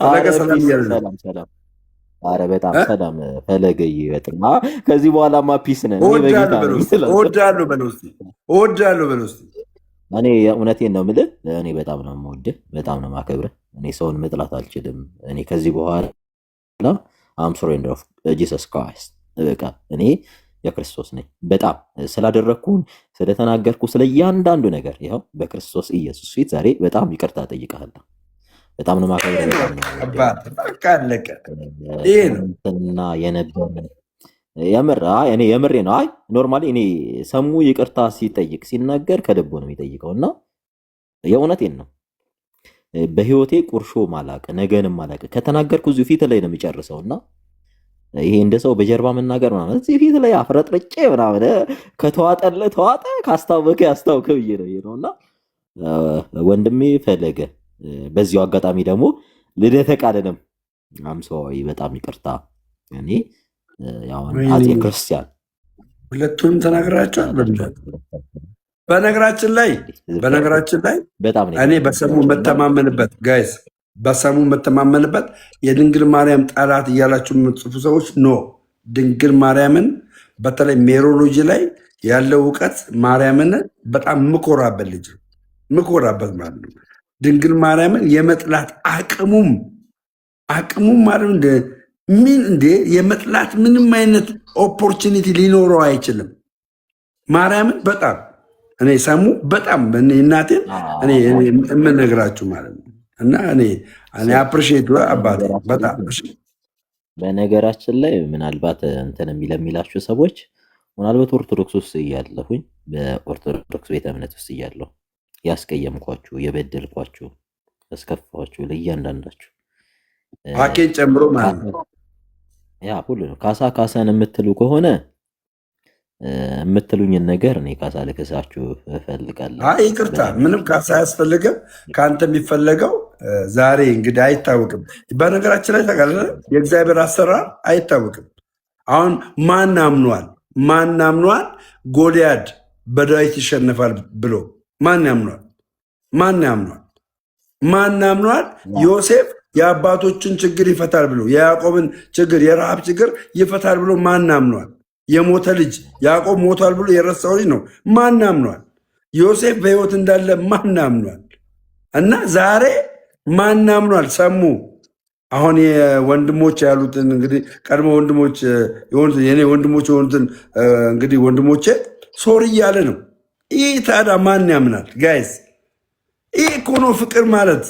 ፈለገ አረ ሰላም ፒስ እያለ ነው። ሰላም ሰላም። አረ በጣም ሰላም ፈለገዬ፣ በጣም ከዚህ በኋላማ ፒስ ነን። እኔ በጌታ እወድሃለሁ በለው ነኝ እስኪ፣ ስላንተ እወድሃለሁ በለው እስኪ፣ እወድሃለሁ በለው እስኪ። እኔ እውነቴን ነው የምልህ። እኔ በጣም ነው የምወድህ፣ በጣም ነው የማከብርህ። እኔ ሰውን መጥላት አልችልም። እኔ ከዚህ በኋላ አም ሶሬንደር ኦፍ ጂሰስ ክራይስት፣ በቃ እኔ የክርስቶስ ነኝ። በጣም ስላደረግኩን ስለተናገርኩ ስለ እያንዳንዱ ነገር ይኸው በክርስቶስ ኢየሱስ ፊት ዛሬ በጣም ይቅርታ ጠይቀሃለሁ። በጣም ነው ይሄ ማከብርህ፣ ነው በጣም በቃ ነው የምወድህ። አባት፣ በቃ አለቀ። ይሄ ነው ትናንትና የነበረ የምር እኔ የምሬ ነው። አይ ኖርማሊ እኔ ሰሙ ይቅርታ ሲጠይቅ ሲናገር ከልቦ ነው የሚጠይቀው እና የእውነቴን ነው። በህይወቴ ቁርሾ ማላቅ ነገንም ማላቅ ከተናገርኩ እዚሁ ፊት ላይ ነው የሚጨርሰው እና ይሄ እንደ ሰው በጀርባ መናገር ምናምን እዚህ ፊት ላይ አፍረጥርጬ ምናምን ከተዋጠለ ተዋጠ ካስታወከ ያስታውከ ብዬ ነው ይሄ ነው እና ወንድሜ ፈለገ በዚሁ አጋጣሚ ደግሞ ልደተ ቃልንም አምሰዋይ በጣም ይቅርታ እኔ ያውን ወይኔ አፄ ክርስቲያን ሁለቱንም ተናግራቸዋል። በነገራችን ላይ በጣም ነው እኔ የተናገርኩት በሰሙ እና መተማመንበት ጋይስ፣ በሰሙ መተማመንበት የድንግል ማርያም ጠላት እያላችሁ የምትጽፉ ሰዎች ኖ፣ ድንግል ማርያምን በተለይ ሜሮሎጂ ላይ ያለው እውቀት ማርያምን በጣም ምኮራበት ልጅ ነው። ምኮራበት ማለት ነው። ድንግል ማርያምን የመጥላት አቅሙም ማለት ምን እንዴ የመጥላት ምንም አይነት ኦፖርቹኒቲ ሊኖረው አይችልም። ማርያምን በጣም እኔ ሰሙ በጣም እኔ እናቴን እኔ የምነግራችሁ ማለት ነው። እና እኔ አፕሪሺየት አባቴ በጣም በነገራችን ላይ ምናልባት እንትን የሚላችሁ ሰዎች ምናልባት ኦርቶዶክስ ውስጥ እያለሁኝ በኦርቶዶክስ ቤተ እምነት ውስጥ እያለሁ ያስቀየምኳችሁ፣ የበደልኳችሁ፣ ያስከፋችሁ ለእያንዳንዳችሁ አኬን ጨምሮ ማለት ነው ያ ሁሉ ነው። ካሳ ካሳን የምትሉ ከሆነ የምትሉኝን ነገር እኔ ካሳ ልክሳችሁ እፈልጋለሁ። ይቅርታ፣ ምንም ካሳ አያስፈልግም። ከአንተ የሚፈለገው ዛሬ እንግዲህ አይታወቅም። በነገራችን ላይ ታውቃለህ፣ የእግዚአብሔር አሰራር አይታወቅም። አሁን ማን አምኗል ጎልያድ በዳዊት ይሸነፋል ብሎ ማን ያምኗል? ማን አምኗል ዮሴፍ የአባቶችን ችግር ይፈታል ብሎ የያዕቆብን ችግር የረሃብ ችግር ይፈታል ብሎ ማን አምኗል? የሞተ ልጅ ያዕቆብ ሞቷል ብሎ የረሳው ልጅ ነው። ማን አምኗል? ዮሴፍ በሕይወት እንዳለ ማን አምኗል? እና ዛሬ ማን አምኗል? ሰሙ አሁን ወንድሞች ያሉትን እንግዲህ ቀድሞ ወንድሞች የኔ ወንድሞች የሆኑትን እንግዲህ ወንድሞቼ ሶሪ እያለ ነው። ይህ ታዲያ ማን ያምናል? ጋይስ ይህ እኮ ነው ፍቅር ማለት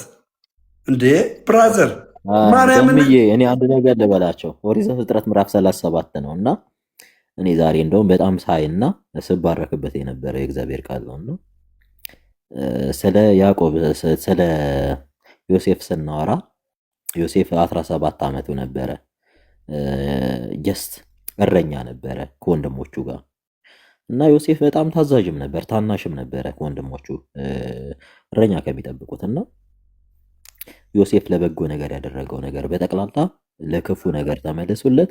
እንዴ ብራዘር ማርያምን እኔ አንድ ነገር ልበላቸው። ኦሪት ዘፍጥረት ምዕራፍ 37 ነው እና እኔ ዛሬ እንደውም በጣም ሳይና ስባረክበት የነበረ የእግዚአብሔር ቃል ነው እና ስለ ያዕቆብ ስለ ዮሴፍ ስናወራ ዮሴፍ 17 ዓመቱ ነበረ። ጀስት እረኛ ነበረ ከወንድሞቹ ጋር እና ዮሴፍ በጣም ታዛዥም ነበር፣ ታናሽም ነበረ ከወንድሞቹ እረኛ ከሚጠብቁት እና ዮሴፍ ለበጎ ነገር ያደረገው ነገር በጠቅላላ ለክፉ ነገር ተመልሶለት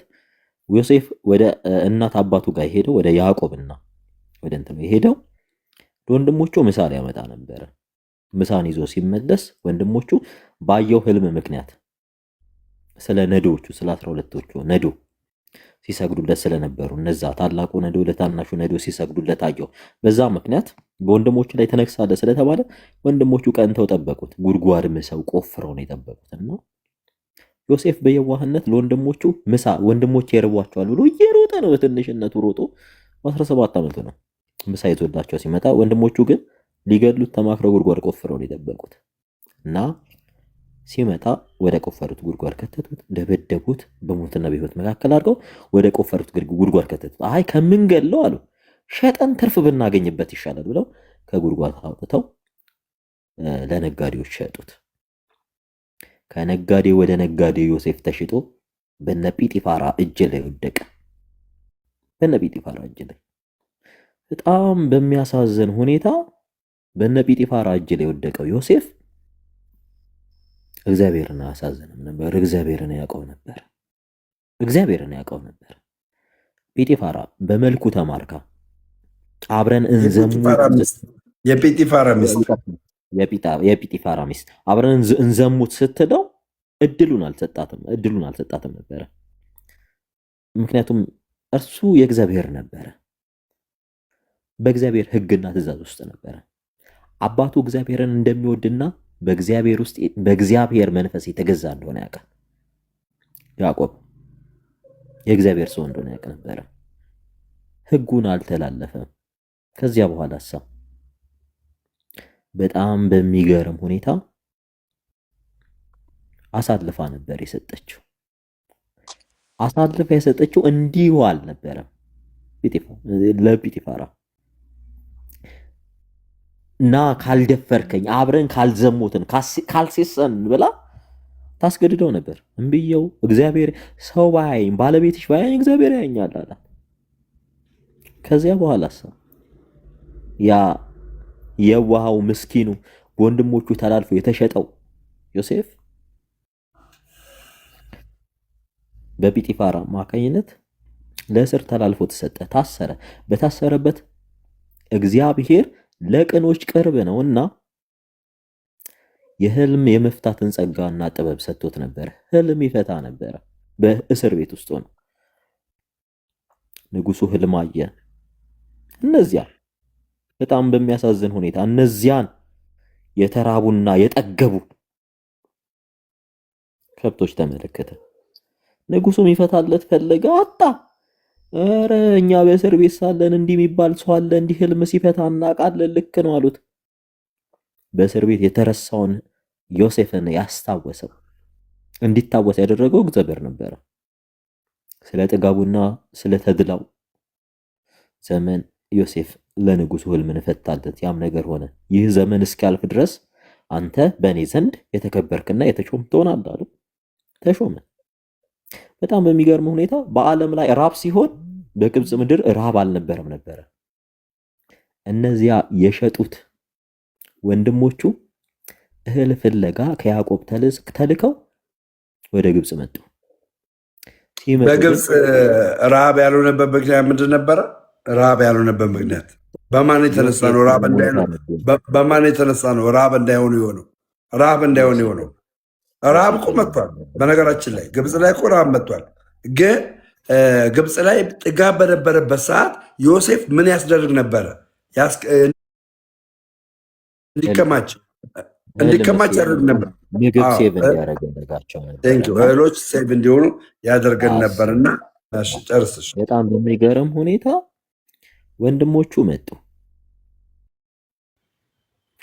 ዮሴፍ ወደ እናት አባቱ ጋር ሄደው ወደ ያዕቆብና ወደ እንትኑ ሄደው ለወንድሞቹ ምሳሌ ያመጣ ነበረ። ምሳን ይዞ ሲመለስ ወንድሞቹ ባየው ህልም ምክንያት ስለ ነዶዎቹ ስለ 12ቶቹ ነዶ ሲሰግዱለት ስለነበሩ እነዛ ታላቁ ነዶ ለታናሹ ነዶ ሲሰግዱለት አየው። በዛ ምክንያት በወንድሞቹ ላይ ተነግሳለህ ስለተባለ ወንድሞቹ ቀንተው ጠበቁት። ጉድጓድ ምሰው ቆፍረው ነው የጠበቁት እና ዮሴፍ በየዋህነት ለወንድሞቹ ምሳ ወንድሞቼ ይርቧቸዋል ብሎ እየሮጠ ነው። በትንሽነቱ ሮጦ በ17 ዓመቱ ነው ምሳ ይዞላቸው ሲመጣ፣ ወንድሞቹ ግን ሊገድሉት ተማክረው ጉድጓድ ቆፍረው ነው የጠበቁት እና ሲመጣ ወደ ቆፈሩት ጉድጓድ ከተቱት፣ ደበደቡት። በሞትና በሕይወት መካከል አድርገው ወደ ቆፈሩት ጉድጓድ ከተቱት። አይ ከምንገለው አሉ ሸጠን ትርፍ ብናገኝበት ይሻላል ብለው ከጉድጓድ አውጥተው ለነጋዴዎች ሸጡት። ከነጋዴ ወደ ነጋዴ ዮሴፍ ተሽጦ በነ ጲጢፋራ እጅ ላይ ወደቀ። በነ ጲጢፋራ እጅ ላይ በጣም በሚያሳዝን ሁኔታ በነ ጲጢፋራ እጅ ላይ ወደቀው ዮሴፍ እግዚአብሔርን አያሳዝንም ነበር። እግዚአብሔርን ያውቀው ነበር። ጲጢፋራ በመልኩ ተማርካ አብረን የጲጢፋራ ሚስት አብረን እንዘሙት ስትለው እድሉን አልሰጣትም ነበረ። ምክንያቱም እርሱ የእግዚአብሔር ነበረ፣ በእግዚአብሔር ሕግና ትእዛዝ ውስጥ ነበረ። አባቱ እግዚአብሔርን እንደሚወድና በእግዚአብሔር መንፈስ የተገዛ እንደሆነ ያውቃል። ያዕቆብ የእግዚአብሔር ሰው እንደሆነ ያውቅ ነበረ። ሕጉን አልተላለፈም። ከዚያ በኋላ በጣም በሚገርም ሁኔታ አሳልፋ ነበር የሰጠችው። አሳልፋ የሰጠችው እንዲሁ አልነበረም ለጲጢፋራ እና ካልደፈርከኝ አብረን ካልዘሞትን ካልሴሰን ብላ ታስገድደው ነበር። እምብየው እግዚአብሔር ሰው ባያይኝ ባለቤትሽ ባያይኝ እግዚአብሔር ያየኛል አላት። ከዚያ በኋላ ያ የዋሃው ምስኪኑ በወንድሞቹ ተላልፎ የተሸጠው ዮሴፍ በጲጢፋራ አማካኝነት ለእስር ተላልፎ ተሰጠ፣ ታሰረ። በታሰረበት እግዚአብሔር ለቅኖች ቅርብ ነውና የህልም የመፍታትን ጸጋና ጥበብ ሰጥቶት ነበር። ህልም ይፈታ ነበር በእስር ቤት ውስጥ ሆኖ። ንጉሱ ህልም አየ። እነዚያ በጣም በሚያሳዝን ሁኔታ እነዚያን የተራቡና የጠገቡ ከብቶች ተመለከተ። ንጉሱም ይፈታለት ፈለገ፣ አጣ። ኧረ እኛ በእስር ቤት ሳለን እንዲህ የሚባል ሰው አለ፣ እንዲህ ህልም ሲፈታ እናውቃለን፣ ልክ ነው አሉት። በእስር ቤት የተረሳውን ዮሴፍን ያስታወሰው እንዲታወስ ያደረገው እግዚአብሔር ነበረ። ስለ ጥጋቡና ስለ ተድላው ዘመን ዮሴፍ ለንጉሱ ህልምን ፈታለት። ያም ነገር ሆነ። ይህ ዘመን እስኪያልፍ ድረስ አንተ በእኔ ዘንድ የተከበርክና የተሾም ትሆናለህ አሉ። ተሾመ። በጣም በሚገርም ሁኔታ በዓለም ላይ ራብ ሲሆን በግብፅ ምድር ራብ አልነበረም ነበረ። እነዚያ የሸጡት ወንድሞቹ እህል ፍለጋ ከያዕቆብ ተልከው ወደ ግብፅ መጡ። በግብፅ ረሃብ ያልሆነበት ምክንያት ምንድን ነበረ? ረሃብ ያልሆነበት ምክንያት በማን የተነሳ ነው? በማን የተነሳ ነው ረሃብ እንዳይሆኑ የሆነው? ረሃብ እንዳይሆኑ የሆነው ረሃብ እኮ መጥቷል። በነገራችን ላይ ግብፅ ላይ እኮ ረሃብ መጥቷል። ግን ግብፅ ላይ ጥጋብ በነበረበት ሰዓት ዮሴፍ ምን ያስደርግ ነበረ? እንዲከማች ያደርግ ነበር። እህሎች ሴቭ እንዲሆኑ ያደርገን ነበር። እና ጨርስሽ። በጣም በሚገርም ሁኔታ ወንድሞቹ መጡ።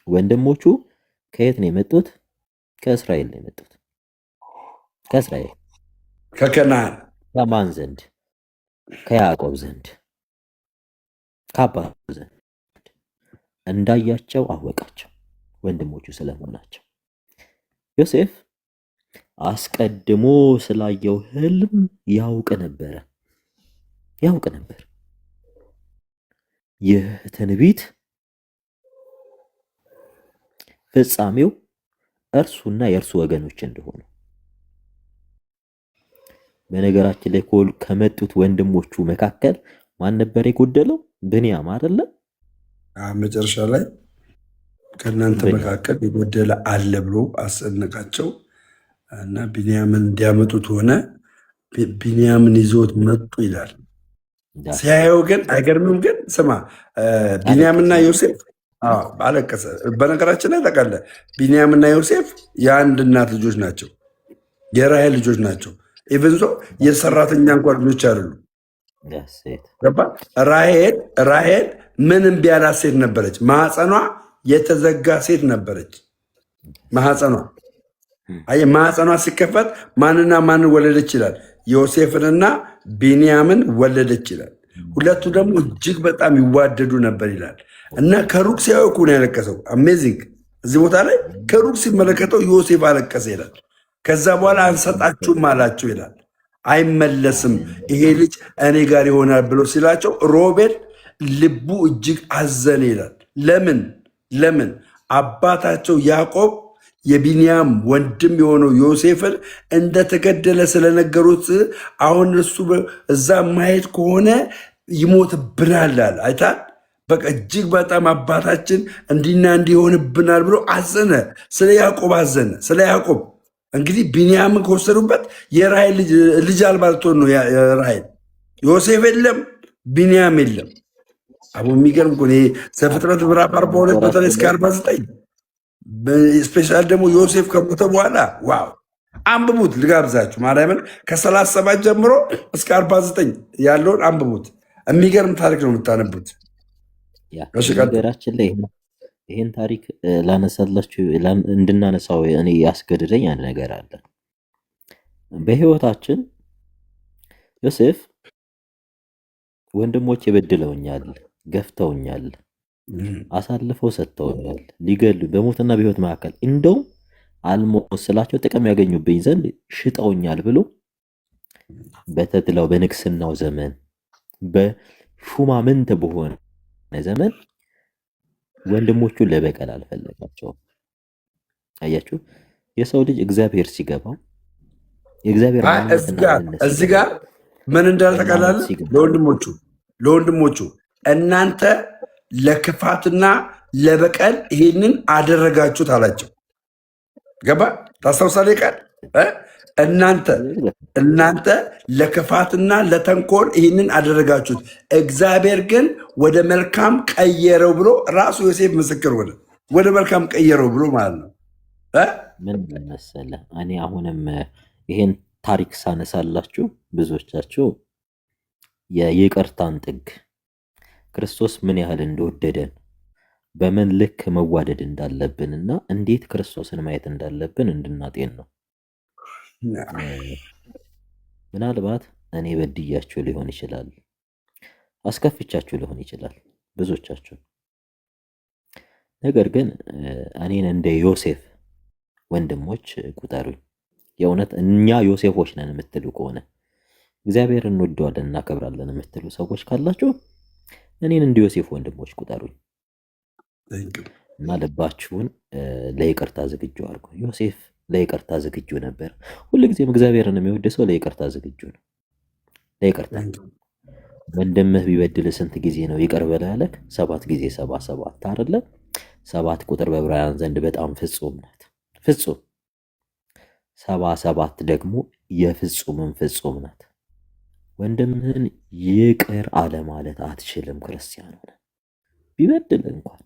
ወንድሞቹ ከየት ነው የመጡት? ከእስራኤል ነው የመጡት። ከእስራኤል ከከነዓን። ከማን ዘንድ? ከያዕቆብ ዘንድ፣ ከአባቱ ዘንድ። እንዳያቸው አወቃቸው ወንድሞቹ ስለመሆናቸው። ዮሴፍ አስቀድሞ ስላየው ህልም ያውቅ ነበር። ይህ ትንቢት ፍጻሜው እርሱና የእርሱ ወገኖች እንደሆኑ። በነገራችን ላይ ከመጡት ወንድሞቹ መካከል ማን ነበር የጎደለው? ብንያም አይደለ? መጨረሻ ላይ ከእናንተ መካከል የጎደለ አለ ብሎ አስጨነቃቸው እና ቢንያምን እንዲያመጡት ሆነ። ቢንያምን ይዞት መጡ ይላል። ሲያየው ግን አይገርምም? ግን ስማ፣ ቢንያምና ዮሴፍ አለቀሰ። በነገራችን ላይ ታውቃለህ፣ ቢንያምና ዮሴፍ የአንድ እናት ልጆች ናቸው፣ የራሔል ልጆች ናቸው። ኢቨንዞ የሰራተኛ እንኳን ልጆች አይደሉም። ራሔል ምን እምቢ ያላት ሴት ነበረች። ማህፀኗ የተዘጋ ሴት ነበረች። ማህፀኗ ሲከፈት ማንና ማንን ወለደች ይላል? ዮሴፍንና ቢንያምን ወለደች ይላል። ሁለቱ ደግሞ እጅግ በጣም ይዋደዱ ነበር ይላል። እና ከሩቅ ሲያዩ እኮ ነው ያለቀሰው። አሜዚንግ። እዚህ ቦታ ላይ ከሩቅ ሲመለከተው ዮሴፍ አለቀሰ ይላል። ከዛ በኋላ አንሰጣችሁም አላቸው ይላል። አይመለስም ይሄ ልጅ እኔ ጋር ይሆናል ብሎ ሲላቸው ሮቤል ልቡ እጅግ አዘነ ይላል። ለምን አባታቸው ያዕቆብ የቢንያም ወንድም የሆነው ዮሴፍን እንደተገደለ ስለነገሩት አሁን እሱ እዛ ማየት ከሆነ ይሞትብናል አለ። አይታል። በቃ እጅግ በጣም አባታችን እንዲና እንዲሆንብናል ብሎ አዘነ። ስለ ያዕቆብ አዘነ። ስለ ያዕቆብ እንግዲህ ቢንያምን ከወሰዱበት የራሔል ልጅ አልባ ልትሆን ነው። ራሔል ዮሴፍ የለም፣ ቢንያም የለም። አቡ የሚገርም እኮ ዘፍጥረት ምዕራፍ 42 በተለይ እስከ 49 ስፔሻል ደግሞ ዮሴፍ ከሞተ በኋላ ዋው አንብቡት፣ ልጋብዛችሁ ማርያምን ከ37 ጀምሮ እስከ 49 ያለውን አንብቡት። የሚገርም ታሪክ ነው የምታነቡት። ነገራችን ላይ ይህን ታሪክ ላነሳላችሁ እንድናነሳው እኔ ያስገድደኝ አንድ ነገር አለ። በህይወታችን ዮሴፍ ወንድሞች የበድለውኛል፣ ገፍተውኛል፣ አሳልፈው ሰጥተውኛል፣ ሊገሉ በሞትና በህይወት መካከል እንደውም አልሞት ስላቸው ጥቅም ያገኙብኝ ዘንድ ሽጠውኛል ብሎ በተድላው በንግስናው ዘመን በሹማምንት በሆነ ዘመን ወንድሞቹን ለበቀል አልፈለጋቸውም። አያችሁ፣ የሰው ልጅ እግዚአብሔር ሲገባው የእግዚአብሔር እዚህ ጋር ምን እንዳልተቀላለ ለወንድሞቹ እናንተ ለክፋትና ለበቀል ይህንን አደረጋችሁት አላቸው። ገባ? ታስታውሳለህ? ቃል እናንተ ለክፋትና ለተንኮል ይህንን አደረጋችሁት፣ እግዚአብሔር ግን ወደ መልካም ቀየረው ብሎ ራሱ ዮሴፍ ምስክር ወደ መልካም ቀየረው ብሎ ማለት ነው። ምን መሰለህ፣ እኔ አሁንም ይሄን ታሪክ ሳነሳላችሁ ብዙዎቻችሁ የይቅርታን ጥግ ክርስቶስ ምን ያህል እንደወደደን በምን ልክ መዋደድ እንዳለብን እና እንዴት ክርስቶስን ማየት እንዳለብን እንድናጤን ነው። ምናልባት እኔ በድያችሁ ሊሆን ይችላል፣ አስከፍቻችሁ ሊሆን ይችላል ብዙዎቻችሁ። ነገር ግን እኔን እንደ ዮሴፍ ወንድሞች ቁጠሩኝ። የእውነት እኛ ዮሴፎች ነን የምትሉ ከሆነ እግዚአብሔር እንወደዋለን እናከብራለን የምትሉ ሰዎች ካላችሁ እኔን እንደ ዮሴፍ ወንድሞች ቁጠሩኝ እና ልባችሁን ለይቅርታ ዝግጁ አድርጉ። ዮሴፍ ለይቅርታ ዝግጁ ነበር። ሁልጊዜም እግዚአብሔርን የሚወድ ሰው ለይቅርታ ዝግጁ ነው። ለይቅርታ ወንድምህ ቢበድል ስንት ጊዜ ነው ይቅር በለው ያለክ? 7 ጊዜ 77 አይደለ? 7 ቁጥር በዕብራውያን ዘንድ በጣም ፍጹም ናት። ፍጹም 77 ደግሞ የፍጹምም ፍጹም ናት። ወንድምህን ይቅር አለ ማለት አትችልም ክርስቲያን ሆነ ቢበድል እንኳን።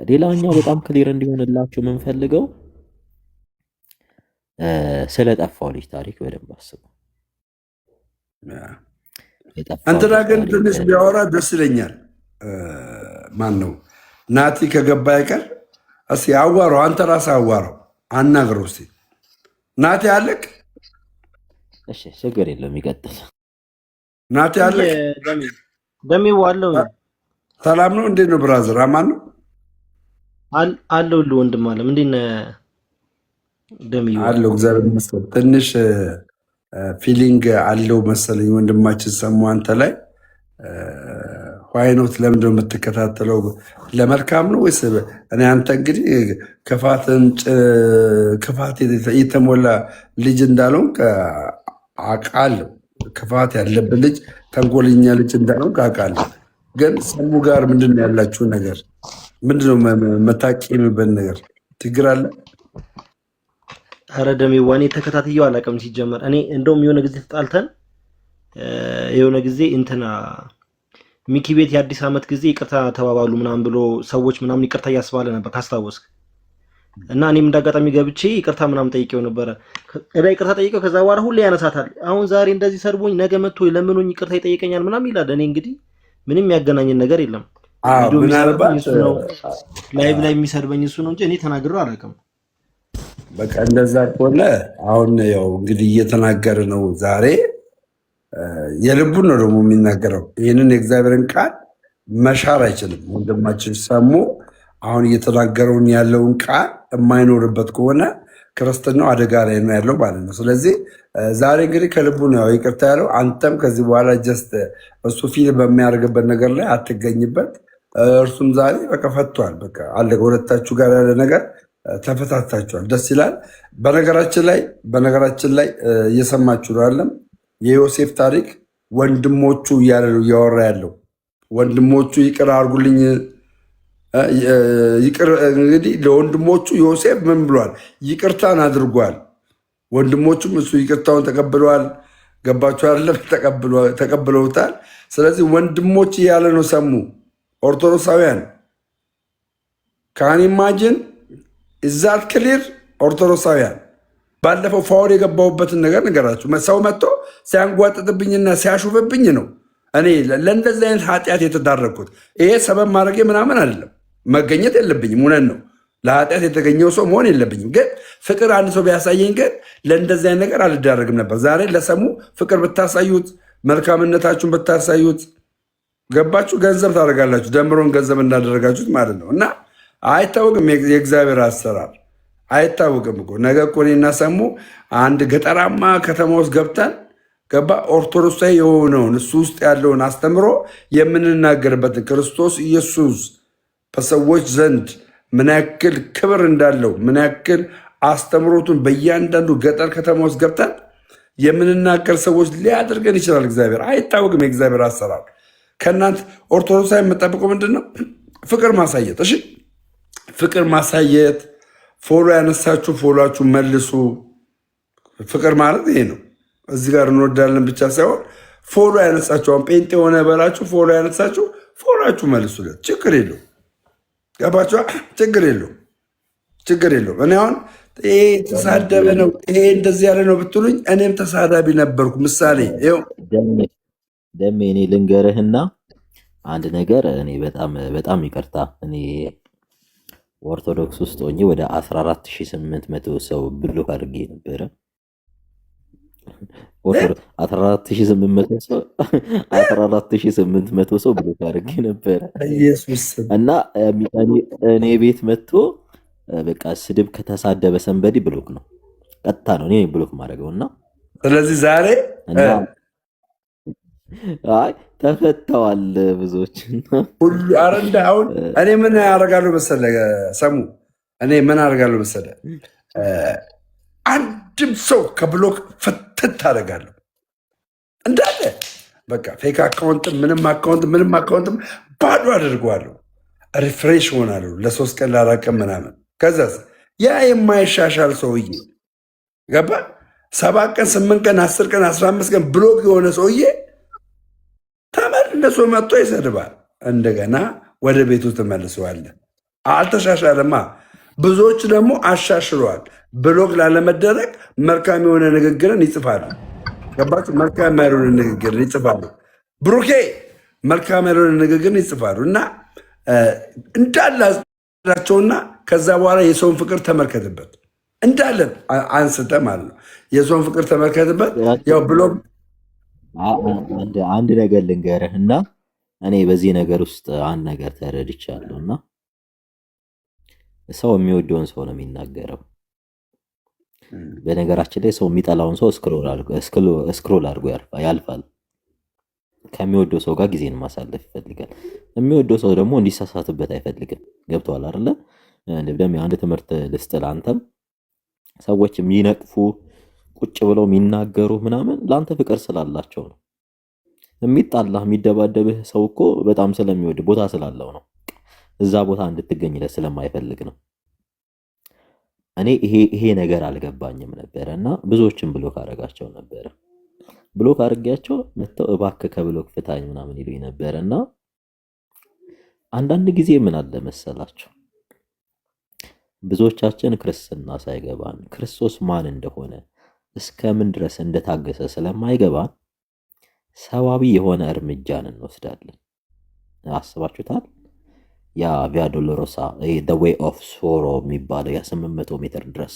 ሌላኛው በጣም ክሊር እንዲሆንላችሁ የምንፈልገው ስለጠፋው ልጅ ታሪክ በደንብ አስቡ። እንትና ግን ትንሽ ቢያወራ ደስ ይለኛል። ማን ነው ናቲ ከገባ አይቀር እስኪ አዋራው፣ አንተ ራስህ አዋራው፣ አናግረው እስኪ ናቲ አለቅ። እሺ ችግር የለውም ይቀጥል። ናቲ አለቅ። ደሚዋለው ሰላም ነው? እንዴት ነው ብራዘር? አማን ነው አለሁልህ ወንድም አለም። እንዴት ነህ ደሚዋ? አለው እግዚአብሔር ይመስገን። ትንሽ ፊሊንግ አለው መሰለኝ ወንድማችን ሰሙ አንተ ላይ ዋይኖት ለምንድን ነው የምትከታተለው? ለመልካም ነው ወይስ? እኔ አንተ እንግዲህ ክፋት የተሞላ ልጅ እንዳለው አውቃለሁ። ክፋት ያለብን ልጅ፣ ተንኮለኛ ልጅ እንዳለው አውቃለሁ። ግን ሰሙ ጋር ምንድን ነው ያላችሁ ነገር? ምንድን ነው መታቂምበት ነገር? ችግር አለ? ኧረ ደሜዋ እኔ ተከታትየው አላውቅም ሲጀመር። እኔ እንደውም የሆነ ጊዜ ተጣልተን የሆነ ጊዜ እንትና ሚኪ ቤት የአዲስ ዓመት ጊዜ ይቅርታ ተባባሉ ምናምን ብሎ ሰዎች ምናምን ይቅርታ እያስባለ ነበር ካስታወስክ። እና እኔም እንዳጋጣሚ ገብቼ ይቅርታ ምናምን ጠይቄው ነበረ። ይቅርታ ጠይቄው ከዛ በኋላ ሁሌ ያነሳታል። አሁን ዛሬ እንደዚህ ሰድቦኝ ነገ መጥቶ ለምኖኝ ይቅርታ ይጠይቀኛል ምናምን ይላል። እኔ እንግዲህ ምንም ያገናኝን ነገር የለም። ላይቭ ላይ የሚሰድበኝ እሱ ነው እንጂ እኔ ተናግሬው አላውቅም። በቃ እንደዛ ከሆነ አሁን ያው እንግዲህ እየተናገረ ነው ዛሬ የልቡን ነው ደግሞ የሚናገረው። ይህንን የእግዚአብሔርን ቃል መሻር አይችልም። ወንድማችን ሰሙ አሁን እየተናገረውን ያለውን ቃል የማይኖርበት ከሆነ ክርስትናው አደጋ ላይ ነው ያለው ማለት ነው። ስለዚህ ዛሬ እንግዲህ ከልቡ ነው ይቅርታ ያለው። አንተም ከዚህ በኋላ ጀስት እሱ ፊልም በሚያደርግበት ነገር ላይ አትገኝበት። እርሱም ዛሬ በቃ ፈቷል። በቃ አለቀ። ሁለታችሁ ጋር ያለ ነገር ተፈታታችኋል። ደስ ይላል። በነገራችን ላይ እየሰማችሁ ነው አለም የዮሴፍ ታሪክ ወንድሞቹ እያለ ነው እያወራ ያለው። ወንድሞቹ ይቅር አድርጉልኝ እንግዲህ ለወንድሞቹ ዮሴፍ ምን ብሏል? ይቅርታን አድርጓል። ወንድሞቹም እሱ ይቅርታውን ተቀብለዋል። ገባችሁ አይደለም? ተቀብለውታል። ስለዚህ ወንድሞች እያለ ነው ሰሙ ኦርቶዶክሳውያን ካን ኢማጂን ኢዛት ክሊር ኦርቶዶክሳውያን ባለፈው ፋውል የገባሁበትን ነገር ነገራችሁ። ሰው መጥቶ ሲያንጓጥጥብኝና ሲያሹፍብኝ ነው እኔ ለእንደዚህ አይነት ኃጢአት የተዳረግኩት። ይሄ ሰበብ ማድረጌ ምናምን አይደለም። መገኘት የለብኝም። እውነት ነው። ለኃጢአት የተገኘው ሰው መሆን የለብኝም። ግን ፍቅር አንድ ሰው ቢያሳየኝ ግን ለእንደዚህ አይነት ነገር አልዳረግም ነበር። ዛሬ ለሰሙ ፍቅር ብታሳዩት፣ መልካምነታችሁን ብታሳዩት፣ ገባችሁ? ገንዘብ ታደርጋላችሁ። ደምሮን ገንዘብ እንዳደረጋችሁት ማለት ነው። እና አይታወቅም የእግዚአብሔር አሰራር አይታወቅም እኮ። ነገ እኮ እኔና ሰሙ አንድ ገጠራማ ከተማ ውስጥ ገብተን ገባ ኦርቶዶክሳዊ የሆነውን እሱ ውስጥ ያለውን አስተምሮ የምንናገርበትን ክርስቶስ ኢየሱስ በሰዎች ዘንድ ምን ያክል ክብር እንዳለው ምን ያክል አስተምሮቱን በእያንዳንዱ ገጠር ከተማ ውስጥ ገብተን የምንናገር ሰዎች ሊያደርገን ይችላል። እግዚአብሔር አይታወቅም የእግዚአብሔር አሰራር። ከእናንተ ኦርቶዶክሳዊ የምጠብቀው ምንድን ነው? ፍቅር ማሳየት። እሺ ፍቅር ማሳየት። ፎሎ ያነሳችሁ ፎሎችሁ መልሱ። ፍቅር ማለት ይሄ ነው። እዚህ ጋር እንወዳለን ብቻ ሳይሆን ፎሎ ያነሳችሁ አሁን ጴንጤ የሆነ በላችሁ ፎሎ ያነሳችሁ ፎሎችሁ መልሱለት። ችግር የለው። ገባችኋ? ችግር የለው። ችግር የለው። እኔ አሁን ይሄ ተሳደበ ነው ይሄ እንደዚህ ያለ ነው ብትሉኝ እኔም ተሳዳቢ ነበርኩ። ምሳሌ ይኸው ደሜ እኔ ልንገርህና አንድ ነገር እኔ በጣም ይቅርታ እኔ ኦርቶዶክስ ውስጥ ሆኜ ወደ 14800 ሰው ብሎክ አድርጌ ነበረ። 14800 ሰው ብሎክ አድርጌ ነበረ እና እኔ ቤት መጥቶ በቃ ስድብ ከተሳደበ ሰንበዲ ብሎክ ነው፣ ቀጥታ ነው እኔ ብሎክ ማድረገው እና ስለዚህ ዛሬ አይ ተፈተዋል ብዙዎች ሁሉ አረንዳ። አሁን እኔ ምን ያደርጋለሁ መሰለህ ሰሙ፣ እኔ ምን አደርጋለሁ መሰለህ አንድም ሰው ከብሎክ ፍትት አደርጋለሁ እንዳለ በቃ ፌክ አካውንትም ምንም አካውንትም ባዶ አድርገዋለሁ። ሪፍሬሽ ሆናለሁ ለ3 ቀን ለ4 ቀን ምናምን። ከዛስ ያ የማይሻሻል ሰውዬ ገባ 7 ቀን 8 ቀን 10 ቀን 15 ቀን ብሎክ የሆነ ሰውዬ ተመልሶ መጥቶ ይሰድባል። እንደገና ወደ ቤቱ ተመልሰዋለን። አልተሻሻለማ። ብዙዎች ደግሞ አሻሽለዋል። ብሎክ ላለመደረግ መልካም የሆነ ንግግርን ይጽፋሉ። ገባችሁ? መልካም ያልሆነ ንግግርን ይጽፋሉ። ብሩኬ መልካም ያልሆነ ንግግርን ይጽፋሉ እና እንዳላቸውና ከዛ በኋላ የሰውን ፍቅር ተመልከትበት እንዳለን አንስተ ማለት ነው። የሰውን ፍቅር ተመልከትበት። ያው ብሎክ አንድ ነገር ልንገርህ እና እኔ በዚህ ነገር ውስጥ አንድ ነገር ተረድቻለሁ እና ሰው የሚወደውን ሰው ነው የሚናገረው። በነገራችን ላይ ሰው የሚጠላውን ሰው ስክሮል አድርጎ ያልፋል። ከሚወደው ሰው ጋር ጊዜን ማሳለፍ ይፈልጋል። የሚወደው ሰው ደግሞ እንዲሳሳትበት አይፈልግም። ገብቶሃል አይደለ? እንደም አንድ ትምህርት ልስጥል። አንተም ሰዎች የሚነቅፉ ቁጭ ብለው የሚናገሩ ምናምን ለአንተ ፍቅር ስላላቸው ነው። የሚጣላህ የሚደባደብህ ሰው እኮ በጣም ስለሚወድ ቦታ ስላለው ነው። እዛ ቦታ እንድትገኝለት ስለማይፈልግ ነው። እኔ ይሄ ነገር አልገባኝም ነበረ እና ብዙዎችን ብሎክ አደረጋቸው ነበረ። ብሎክ አድርጌያቸው መጥተው እባክህ ከብሎክ ፍታኝ ምናምን ይሉኝ ነበረ እና አንዳንድ ጊዜ ምን አለ መሰላቸው ብዙዎቻችን ክርስትና ሳይገባን ክርስቶስ ማን እንደሆነ እስከምን ድረስ እንደታገሰ ስለማይገባን ሰዋዊ የሆነ እርምጃን እንወስዳለን። አስባችሁታል? ያ ቪያ ዶሎሮሳ the way of sorrow የሚባለው ያ800 ሜትር ድረስ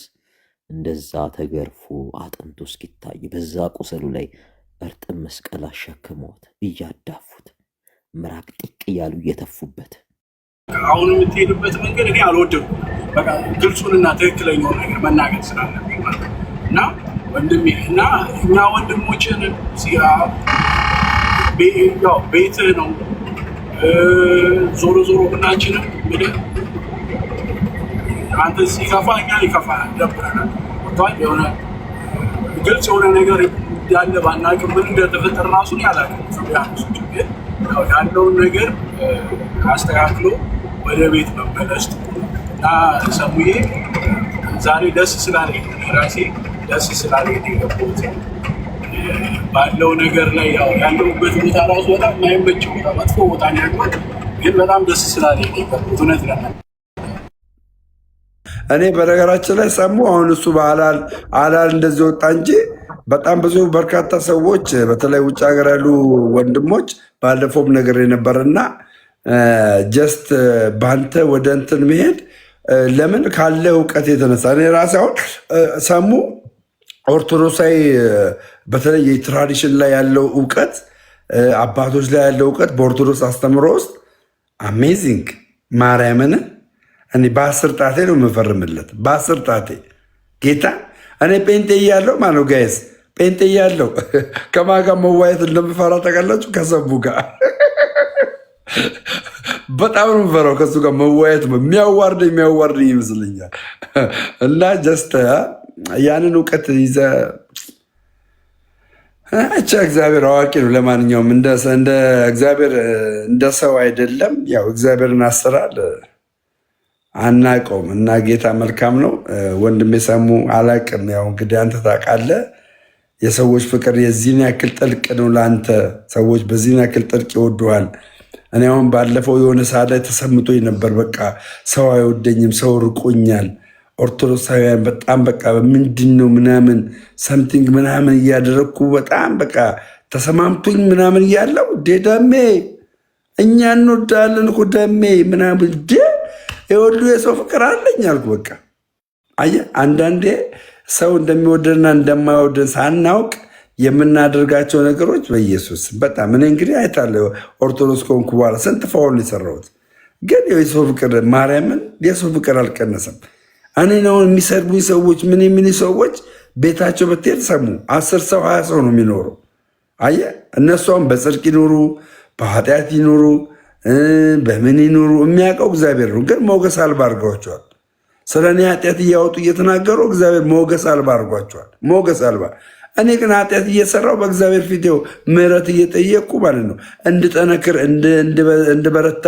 እንደዛ ተገርፎ አጥንቱ እስኪታይ በዛ ቁስሉ ላይ እርጥብ መስቀል አሸክመውት እያዳፉት ምራቅ ጢቅ እያሉ እየተፉበት አሁን የምትሄድበት መንገድ እኔ አልወደድኩም። በቃ ግልጹንና ትክክለኛውን ነገር መናገር ስላለብኝ ማለት እና ወንድሜ እና እኛ ወንድሞችን ቤትህ ነው። ዞሮ ሁላችንም አንተ ሲከፋ እኛ ይከፋናል፣ ይደብረናል። የሆነ ግልጽ የሆነ ነገር ያለ ባናውቅም ምን እንደተፈጠረ ራሱን ያላውቅም። ያለውን ነገር አስተካክሎ ወደ ቤት መመለስ እና ሰሙዬ ዛሬ ደስ ስላለኝ ራሴ ደስ ስላለኝ የገባሁት ባለው ነገር ላይ ያለሁበት ቦታ ራሱ በጣም የማይመች ቦታ መጥፎ ቦታ ነው ያልኩት፣ ግን በጣም ደስ ስላለኝ የገባሁት እውነት ነው። እኔ በነገራችን ላይ ሰሙ አሁን እሱ አላል እንደዚህ ወጣ እንጂ በጣም ብዙ በርካታ ሰዎች በተለይ ውጭ ሀገር ያሉ ወንድሞች ባለፈውም ነገር የነበረና ጀስት በአንተ ወደ እንትን መሄድ ለምን ካለ እውቀት የተነሳ እኔ ራሴ አሁን ሰሙ ኦርቶዶክሳዊ በተለይ የትራዲሽን ላይ ያለው እውቀት አባቶች ላይ ያለው እውቀት በኦርቶዶክስ አስተምሮ ውስጥ አሜዚንግ ማርያምን እኔ በ10 ጣቴ ነው የምፈርምለት። በ10 ጣቴ ጌታ እኔ ጴንጤ እያለሁ ማነው ጋይስ ጴንጤ እያለሁ ከማን ጋር መዋየት እንደምፈራ ታውቃላችሁ? ከሰሙ ጋር በጣም ነው የምፈራው። ከሱ ጋር መዋየት የሚያዋርደኝ ይመስለኛል። እና ጀስት ያንን እውቀት ይዘ እቻ እግዚአብሔር አዋቂ ነው። ለማንኛውም እንደ እግዚአብሔር እንደ ሰው አይደለም። ያው እግዚአብሔርን አሰራል አናቀውም እና ጌታ መልካም ነው። ወንድሜ ሰሙ አላቅም። ያው እንግዲህ አንተ ታውቃለህ የሰዎች ፍቅር የዚህን ያክል ጥልቅ ነው ለአንተ። ሰዎች በዚህን ያክል ጥልቅ ይወዱሃል። እኔ አሁን ባለፈው የሆነ ሰዓት ላይ ተሰምቶኝ ነበር። በቃ ሰው አይወደኝም፣ ሰው ርቆኛል። ኦርቶዶክሳውያን በጣም በቃ ምንድን ነው ምናምን ሰምቲንግ ምናምን እያደረግኩ በጣም በቃ ተሰማምቶኝ ምናምን እያለው ደሜ እኛ እንወዳለን እኮ ደሜ ምናምን የወሉ የሰው ፍቅር አለኝ አልኩ። በቃ አየህ አንዳንዴ ሰው እንደሚወደንና እንደማይወደን ሳናውቅ የምናደርጋቸው ነገሮች በኢየሱስ በጣም እኔ እንግዲህ አይታለሁ። ኦርቶዶክስ ከሆንኩ በኋላ ስንት ፋውል የሰራሁት ግን የሰው ፍቅር ማርያምን የሰው ፍቅር አልቀነሰም። እኔ ነው የሚሰድቡኝ ሰዎች ምን የሚሉ ሰዎች ቤታቸው ብትሄድ ሰሙ 10 ሰው 20 ሰው ነው የሚኖረው። አየህ እነሷም በጽድቅ ይኖሩ በኃጢአት ይኖሩ በምን ይኖሩ የሚያውቀው እግዚአብሔር ነው። ግን ሞገስ አልባ አድርገዋቸዋል። ስለ እኔ ኃጢአት እያወጡ እየተናገሩ እግዚአብሔር ሞገስ አልባ አድርጓቸዋል። ሞገስ አልባ እኔ ግን ኃጢአት እየሰራው በእግዚአብሔር ፊት ምሕረት እየጠየቅኩ ማለት ነው እንድጠነክር እንድበረታ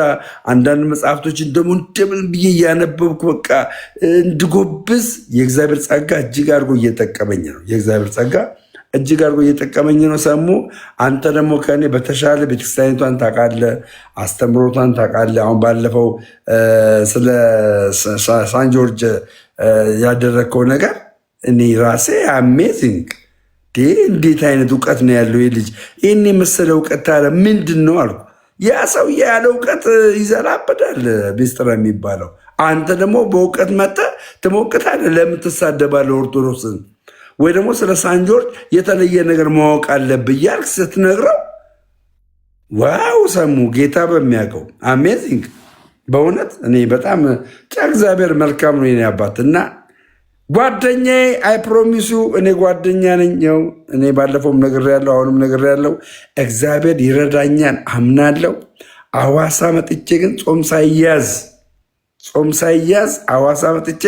አንዳንድ መጽሐፍቶችን ደግሞ እንደምን ብዬ እያነበብኩ በቃ እንድጎብዝ የእግዚአብሔር ጸጋ እጅግ አድርጎ እየጠቀመኝ ነው። የእግዚአብሔር ጸጋ እጅግ አድርጎ እየጠቀመኝ ነው። ሰሙ አንተ ደግሞ ከእኔ በተሻለ ቤተክርስቲያኒቷን ታውቃለህ፣ አስተምሮቷን ታውቃለህ። አሁን ባለፈው ስለ ሳን ጆርጅ ያደረግከው ነገር እኔ ራሴ አሜዚንግ እንዴት አይነት እውቀት ነው ያለው ይህ ልጅ! ይህን የመሰለ እውቀት ታዲያ ምንድን ነው አልኩ። ያ ሰውዬ ያለ እውቀት ይዘላበዳል ሚስጥር የሚባለው። አንተ ደግሞ በእውቀት መጥተህ ትሞቅታለህ። ለምን ትሳደባለህ ኦርቶዶክስን? ወይ ደግሞ ስለ ሳን ጆርጅ የተለየ ነገር ማወቅ አለብህ እያልክ ስትነግረው ዋው ሰሙ ጌታ በሚያውቀው አሜዚንግ። በእውነት እኔ በጣም እግዚአብሔር መልካም ነው የኔ አባት እና ጓደኛዬ አይፕሮሚሱ እኔ ጓደኛ ነኝ። ያው እኔ ባለፈውም ነግሬያለሁ፣ አሁንም ነግሬያለሁ። እግዚአብሔር ይረዳኛል አምናለሁ። አዋሳ መጥቼ ግን ጾም ሳይያዝ አዋሳ መጥቼ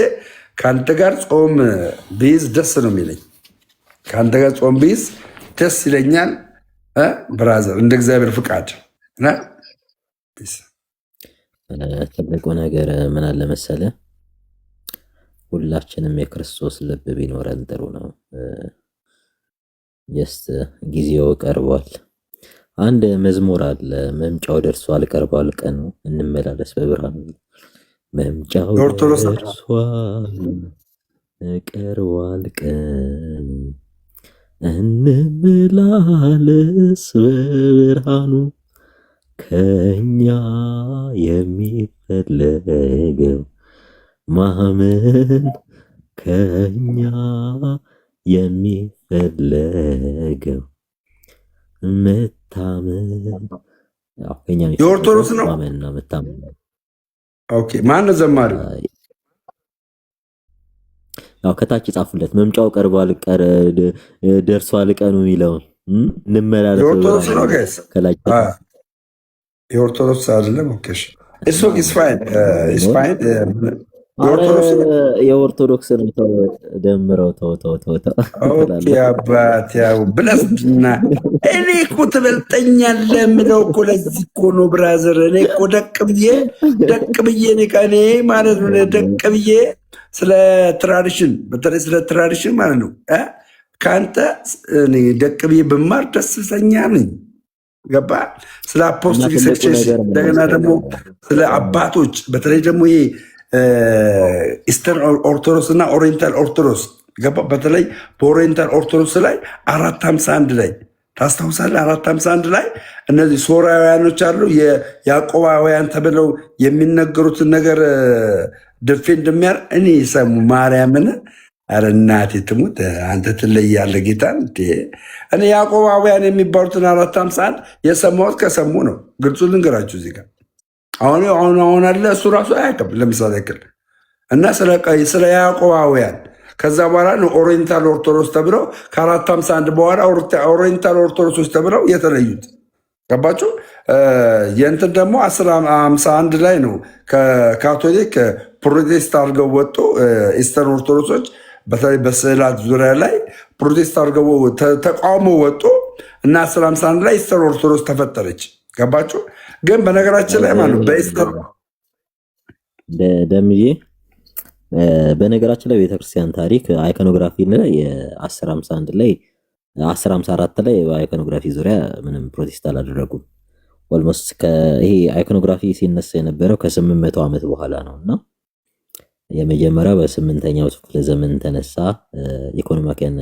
ከአንተ ጋር ጾም ብይዝ ደስ ነው የሚለኝ። ከአንተ ጋር ጾም ብይዝ ደስ ይለኛል ብራዘር፣ እንደ እግዚአብሔር ፍቃድ። ትልቁ ነገር ምን አለ መሰለህ፣ ሁላችንም የክርስቶስ ልብ ቢኖረን ጥሩ ነው። ጀስት ጊዜው ቀርቧል። አንድ መዝሙር አለ፣ መምጫው ደርሷል ቀርቧል ቀኑ እንመላለስ በብርሃኑ። መምጫው ደርሷል ቀርቧል ቀኑ እንመላለስ በብርሃኑ። ከኛ የሚፈለገው ማመን፣ ከኛ የሚፈለገው መታመን። የኦርቶዶክስ ነው ማመንና መታመን። ኦኬ ማነው ዘማሪ? ያው ከታች ጻፉለት፣ መምጫው ቀርቧል ደርሷል ቀኑ የሚለውን እንመላለስ። የኦርቶዶክስ ነው ጋይስ? የኦርቶዶክስ አይደለም። ኦኬ ኢስ ፋይን አረ የኦርቶዶክስ ነው። የኦርቶዶክስ ነው። ተው ደምረው ተው ተው ተው ተው ኦኬ ትላለህ። አባት ያው ብለስና እኔ እኮ ትበልጠኛለህ የምለው እኮ ለዚህ እኮ ነው ብራዘር። እኔ እኮ ደቅ ብዬ እኔ ማለት ነው ደቅ ብዬ ስለ ትራዲሽን በተለይ ስለ ትራዲሽን ማለት ነው ከአንተ ደቅ ብዬ ብማር ደስተኛ ነኝ። ገባ? ስለ እና አፖስቶሊክ ትልቁ ሰክሴስ ነገር ምን እንደገና ደግሞ መሰለህ? ስለ አባቶች በተለይ ደግሞ ይሄ ኢስተርን ኦርቶዶክስ እና ኦሪየንታል ኦርቶዶክስ ገባ? በተለይ በኦሪየንታል ኦርቶዶክስ ላይ 451 ላይ ታስታውሳለህ? 451 ላይ እነዚህ ሶርያውያኖች አሉ የያዕቆባውያን ተብለው የሚነገሩትን ነገር ድፌ እንደሚያር እኔ ሰሙ ማርያምን አረ እናቴ ትሙት አንተ ትለያለህ ጌታን። እኔ ያዕቆባውያን የሚባሉትን 451 የሰማሁት ከሰሙ ነው። ግልጹ ልንገራችሁ እዚህ ጋር አሁን አለ እሱ ራሱ አያውቅም። ለምሳሌ ያክል እና ስለ ያዕቆባውያን ከዛ በኋላ ነው ኦሪየንታል ኦርቶዶክስ ተብለው ከ451 በኋላ ኦሪየንታል ኦርቶዶክሶች ተብለው የተለዩት። ገባችሁ? የእንትን ደግሞ 1051 ላይ ነው ከካቶሊክ ፕሮቴስት አድርገው ወጡ። ኢስተርን ኦርቶዶክሶች በተለይ በስዕላት ዙሪያ ላይ ፕሮቴስት አድርገው ተቃውሞ ወጡ እና 1051 ላይ ኢስተርን ኦርቶዶክስ ተፈጠረች። ገባችሁ? ግን በነገራችን ላይ ማለት ነው በኢስተር ደምዬ በነገራችን ላይ ቤተክርስቲያን ታሪክ አይኮኖግራፊ ላይ 1051 ላይ 1054 ላይ በአይኮኖግራፊ ዙሪያ ምንም ፕሮቴስት አላደረጉም። ኦልሞስት ይሄ አይኮኖግራፊ ሲነሳ የነበረው ከ800 ዓመት በኋላ ነው እና የመጀመሪያው በ8ኛው ክፍለ ዘመን ተነሳ። ኢኮኖማኪያና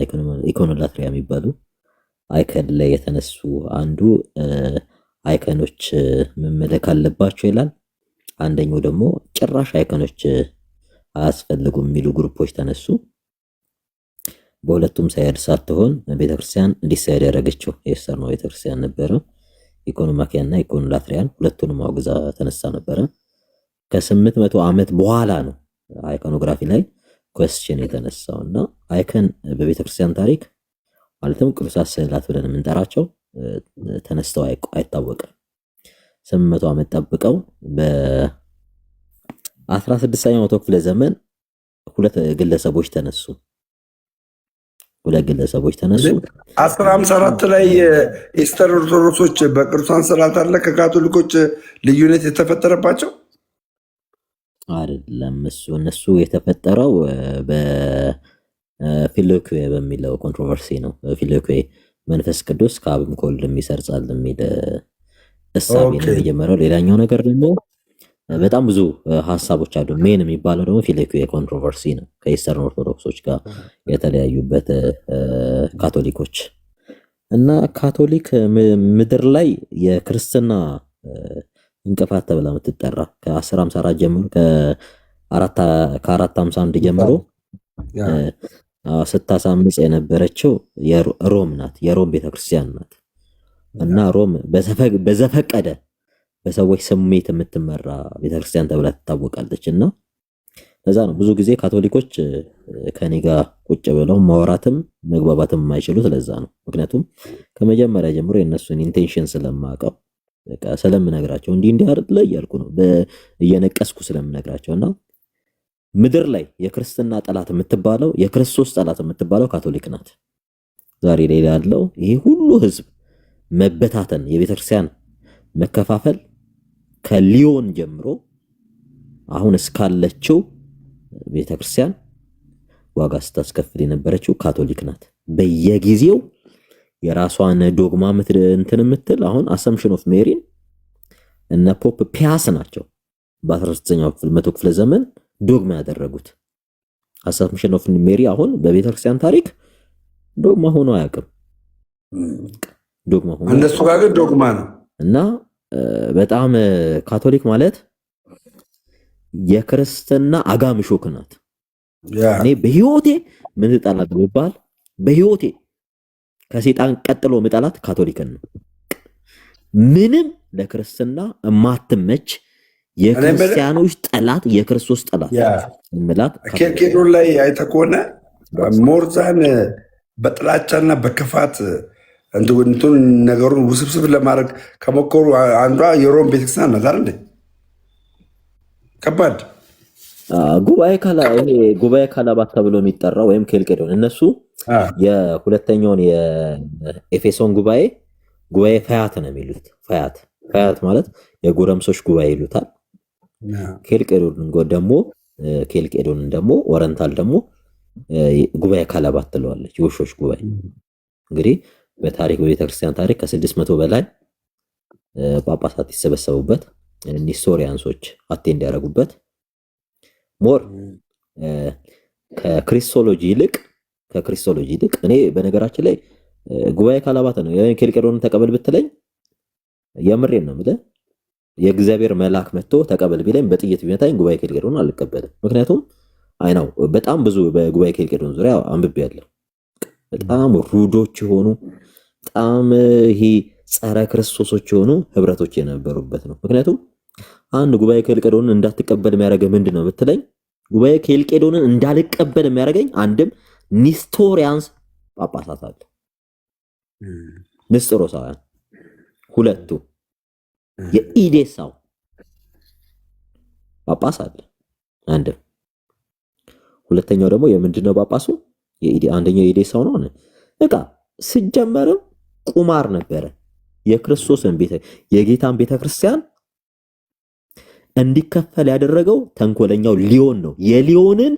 ኢኮኖላትሪያ የሚባሉ አይከን ላይ የተነሱ አንዱ አይከኖች መመለክ አለባቸው ይላል። አንደኛው ደግሞ ጭራሽ አይከኖች አያስፈልጉም የሚሉ ግሩፖች ተነሱ። በሁለቱም ሳይድ ሳትሆን ቤተክርስቲያን ዲሳይድ ያደረገችው የኤስተር ነው ቤተክርስቲያን ነበረ። ኢኮኖማኪያና ኢኮኖላትሪያን ሁለቱንም አውግዛ ተነሳ ነበረ። ከ800 ዓመት በኋላ ነው አይኮኖግራፊ ላይ ኮስችን የተነሳው እና አይከን በቤተክርስቲያን ታሪክ ማለትም ቅዱሳት ስዕላት ብለን የምንጠራቸው ተነስተው አይታወቅም። 800 ዓመት ጠብቀው በ16ኛው ክፍለ ዘመን ሁለት ግለሰቦች ተነሱ። 1054 ላይ ኢስተር ኦርቶዶክሶች በቅዱሳን ስዕላት አለ ከካቶሊኮች ልዩነት የተፈጠረባቸው አይደለም። እነሱ የተፈጠረው በፊሎክዌ በሚለው ኮንትሮቨርሲ ነው። ፊሎክዌ መንፈስ ቅዱስ ከአብም ከወልድም ይሰርጻል የሚል እሳቤ ነው የጀመረው። ሌላኛው ነገር ደግሞ በጣም ብዙ ሀሳቦች አሉ። ሜን የሚባለው ደግሞ ፊሎክዌ ኮንትሮቨርሲ ነው። ከኢስተርን ኦርቶዶክሶች ጋር የተለያዩበት ካቶሊኮች እና ካቶሊክ ምድር ላይ የክርስትና እንቅፋት ተብላ የምትጠራ ከ1054 ጀምሮ ከ451 ጀምሮ ስታሳምጽ የነበረችው ሮም ናት። የሮም ቤተክርስቲያን ናት እና ሮም በዘፈቀደ በሰዎች ስሜት የምትመራ ቤተክርስቲያን ተብላ ትታወቃለች። እና ለዛ ነው ብዙ ጊዜ ካቶሊኮች ከኔ ጋር ቁጭ ብለው ማውራትም መግባባትም የማይችሉት ለዛ ነው። ምክንያቱም ከመጀመሪያ ጀምሮ የእነሱን ኢንቴንሽን ስለማውቀው በቃ ስለምነግራቸው እንዲህ አይደለ እያልኩ ነው እየነቀስኩ ስለምነግራቸው እና ምድር ላይ የክርስትና ጠላት የምትባለው የክርስቶስ ጠላት የምትባለው ካቶሊክ ናት። ዛሬ ላይ ያለው ይሄ ሁሉ ህዝብ መበታተን የቤተክርስቲያን መከፋፈል ከሊዮን ጀምሮ አሁን እስካለችው ቤተክርስቲያን ዋጋ ስታስከፍል የነበረችው ካቶሊክ ናት። በየጊዜው የራሷን ዶግማ እንትን የምትል አሁን አሰምሽን ኦፍ ሜሪን እነ ፖፕ ፒያስ ናቸው በ19ኛው መቶ ክፍለ ዘመን ዶግማ ያደረጉት። አሰምሽን ኦፍ ሜሪ አሁን በቤተክርስቲያን ታሪክ ዶግማ ሆኖ አያውቅም። ዶግማ ሆኖ እነሱ ጋር ግን ዶግማ ነው እና በጣም ካቶሊክ ማለት የክርስትና አጋም ሾክ ናት። እኔ በህይወቴ ምን ተጣላት ቢባል በህይወቴ ከሰይጣን ቀጥሎ ምጣላት ካቶሊክን ነው። ምንም ለክርስትና የማትመች የክርስቲያኖች ጠላት የክርስቶስ ጠላት ምላት ኬልቄዶን ላይ አይተህ ከሆነ ሞርዛን በጥላቻና በክፋት እንትን ነገሩን ውስብስብ ለማድረግ ከሞከሩ አንዷ የሮም ቤተክርስቲያን ናት አይደል? ከባድ ጉባኤ ካላባት ተብሎ የሚጠራው ወይም ኬልቄዶን እነሱ የሁለተኛውን የኤፌሶን ጉባኤ ፈያት ነው የሚሉት። ፈያት ማለት የጎረምሶች ጉባኤ ይሉታል። ኬልቄዶንን ደግሞ ኦረንታል ደግሞ ጉባኤ ካላባት ትለዋለች፣ የውሾች ጉባኤ። እንግዲህ በታሪክ በቤተክርስቲያን ታሪክ ከ600 በላይ ጳጳሳት ይሰበሰቡበት፣ ኒስቶሪያንሶች አቴንድ ያደረጉበት ሞር ከክሪስቶሎጂ ይልቅ እኔ በነገራችን ላይ ጉባኤ ካላባት ነው ኬልቄዶንን ተቀበል ብትለኝ የምሬን ነው የምልህ። የእግዚአብሔር መልአክ መጥቶ ተቀበል ቢለኝ በጥይት ቢመታኝ ጉባኤ ኬልቄዶንን አልቀበልም። ምክንያቱም አይናው በጣም ብዙ በጉባኤ ኬልቄዶን ዙሪያ አንብቤያለሁ። በጣም ሩዶች የሆኑ በጣም ይሄ ጸረ ክርስቶሶች የሆኑ ህብረቶች የነበሩበት ነው። ምክንያቱም አንድ ጉባኤ ኬልቄዶንን እንዳትቀበል የሚያደርገህ ምንድን ነው ብትለኝ ጉባኤ ኬልቄዶንን እንዳልቀበል የሚያደርገኝ አንድም ኒስቶሪያንስ ጳጳሳት አለ፣ ንስጥሮሳውያን ሁለቱ፣ የኢዴሳው ጳጳስ አለ አንድም። ሁለተኛው ደግሞ የምንድነው ጳጳሱ? አንደኛው የኢዴሳው ነው። በቃ ሲጀመርም ቁማር ነበረ። የክርስቶስን የጌታን ቤተክርስቲያን እንዲከፈል ያደረገው ተንኮለኛው ሊዮን ነው። የሊዮንን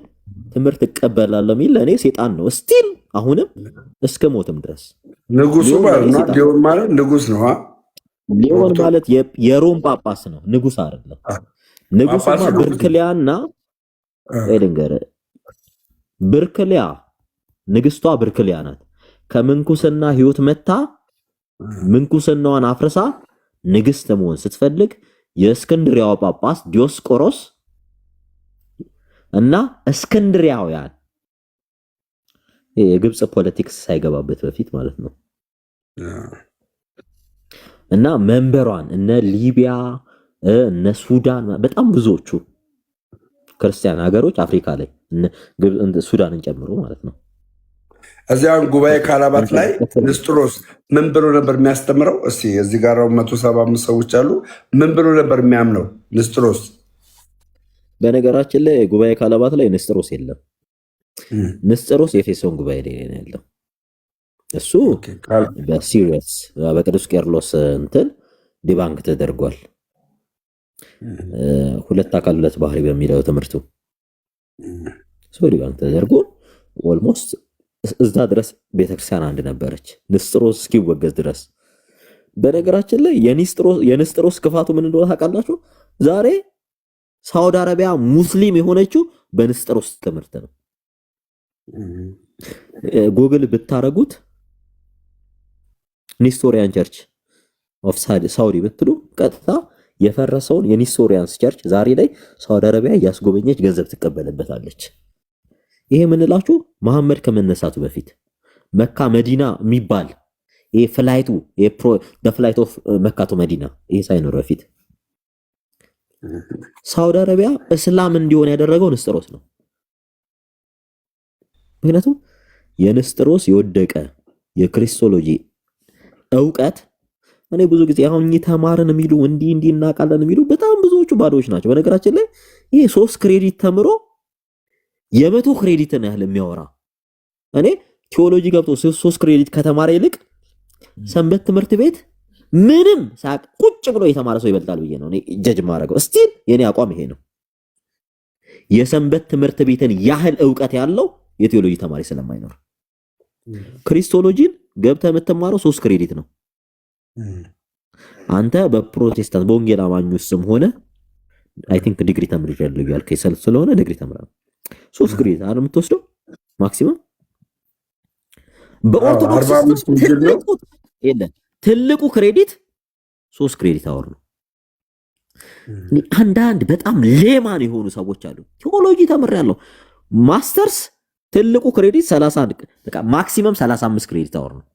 ትምህርት እቀበላለሁ የሚል ለእኔ ሴጣን ነው። ስቲል አሁንም እስከ ሞትም ድረስ ንጉሱ ሊዮን ማለት ንጉስ ነው። ሊዮን ማለት የሮም ጳጳስ ነው፣ ንጉስ አይደለም። ንጉሱማ ብርክሊያና ብርክሊያ ንግስቷ ብርክሊያ ናት። ከምንኩስና ህይወት መታ ምንኩስናዋን አፍርሳ ንግስት መሆን ስትፈልግ የእስክንድሪያው ጳጳስ ዲዮስቆሮስ እና እስክንድሪያውያን የግብጽ ፖለቲክስ ሳይገባበት በፊት ማለት ነው እና መንበሯን እነ ሊቢያ እነ ሱዳን በጣም ብዙዎቹ ክርስቲያን ሀገሮች አፍሪካ ላይ ሱዳንን ጨምሮ ማለት ነው። እዚያውን ጉባኤ ካላባት ላይ ንስጥሮስ ምን ብሎ ነበር የሚያስተምረው? እስቲ እዚህ ጋር 175 ሰዎች አሉ። ምን ብሎ ነበር የሚያምነው ንስጥሮስ? በነገራችን ላይ ጉባኤ ካላባት ላይ ንስጥሮስ የለም። ንስጥሮስ የኤፌሶን ጉባኤ ላይ ነው ያለው። እሱ በሲሪየስ በቅዱስ ቄርሎስ እንትን ዲባንክ ተደርጓል። ሁለት አካል ሁለት ባህሪ በሚለው ትምህርቱ ዲባንክ ተደርጎ ኦልሞስት እዛ ድረስ ቤተክርስቲያን አንድ ነበረች ንስጥሮስ እስኪወገዝ ድረስ። በነገራችን ላይ የንስጥሮስ ክፋቱ ምን እንደሆነ ታውቃላችሁ? ዛሬ ሳውዲ አረቢያ ሙስሊም የሆነችው በንስጥሮስ ትምህርት ነው። ጉግል ብታረጉት ኒስቶሪያን ቸርች ኦፍ ሳውዲ ብትሉ ቀጥታ የፈረሰውን የኒስቶሪያንስ ቸርች ዛሬ ላይ ሳውዲ አረቢያ እያስጎበኘች ገንዘብ ትቀበልበታለች። ይሄ ምንላችሁ መሐመድ ከመነሳቱ በፊት መካ መዲና የሚባል ይሄ ፍላይት ኦፍ መካ ቱ መዲና ይሄ ሳይኖር በፊት ሳውዲ አረቢያ እስላም እንዲሆን ያደረገው ንስጥሮስ ነው። ምክንያቱም የንስጥሮስ የወደቀ የክሪስቶሎጂ ዕውቀት እኔ ብዙ ጊዜ አሁን ተማርን የሚሉ እንዲህ እናውቃለን የሚሉ በጣም ብዙዎቹ ባዶዎች ናቸው። በነገራችን ላይ ይሄ 3 ክሬዲት ተምሮ የ100 ክሬዲትን ያህል የሚያወራ እኔ ቲዮሎጂ ገብቶ 3 ክሬዲት ከተማረ ይልቅ ሰንበት ትምህርት ቤት ምንም ሳቅ ቁጭ ብሎ የተማረ ሰው ይበልጣል ብዬ ነው እኔ ጀጅ ማድረገው። እስቲል የኔ አቋም ይሄ ነው። የሰንበት ትምህርት ቤትን ያህል ዕውቀት ያለው የቲዮሎጂ ተማሪ ስለማይኖር ክሪስቶሎጂን ገብተህ የምትማረው 3 ክሬዲት ነው። አንተ በፕሮቴስታንት በወንጌል አማኞች ስም ሆነ አይ ቲንክ ዲግሪ ተምሬያለሁ ያልከኝ ስለሆነ ዲግሪ ተምራለህ 3 ክሬዲት አይደል የምትወስደው ማክሲመም። በኦርቶዶክስ ትልቁ ክሬዲት 3 ክሬዲት አወር ነው። አንዳንድ በጣም ሌማን የሆኑ ሰዎች አሉ። ቲዮሎጂ ተምሬያለሁ ማስተርስ ትልቁ ክሬዲት 31 በቃ ማክሲመም 35 ክሬዲት አወር ነው።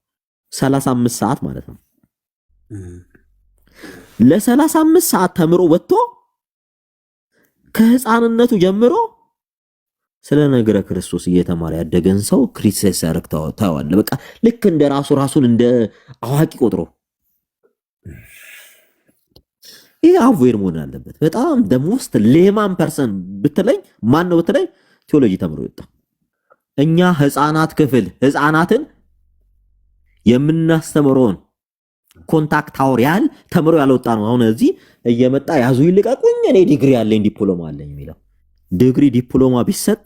35 ሰዓት ማለት ነው። ለ35 ሰዓት ተምሮ ወጥቶ ከህፃንነቱ ጀምሮ ስለ ነገረ ክርስቶስ እየተማረ ያደገን ሰው ክሪቲሳይዝ ያደርግ ታዋለህ። በቃ ልክ እንደ ራሱን እንደ አዋቂ ቆጥሮ ይሄ አቮይድ መሆን አለበት። በጣም ደሞስት ሌማን ፐርሰን ብትለኝ ማን ነው ብትለኝ ቴዎሎጂ ተምሮ ይወጣ። እኛ ህፃናት ክፍል ህፃናትን የምናስተምረውን ኮንታክት አወር ያህል ተምሮ ያልወጣ ነው። አሁን እዚህ እየመጣ ያዙ ይልቀቁኝ እኔ ዲግሪ ያለኝ ዲፕሎማ አለኝ የሚለው ዲግሪ ዲፕሎማ ቢሰጥ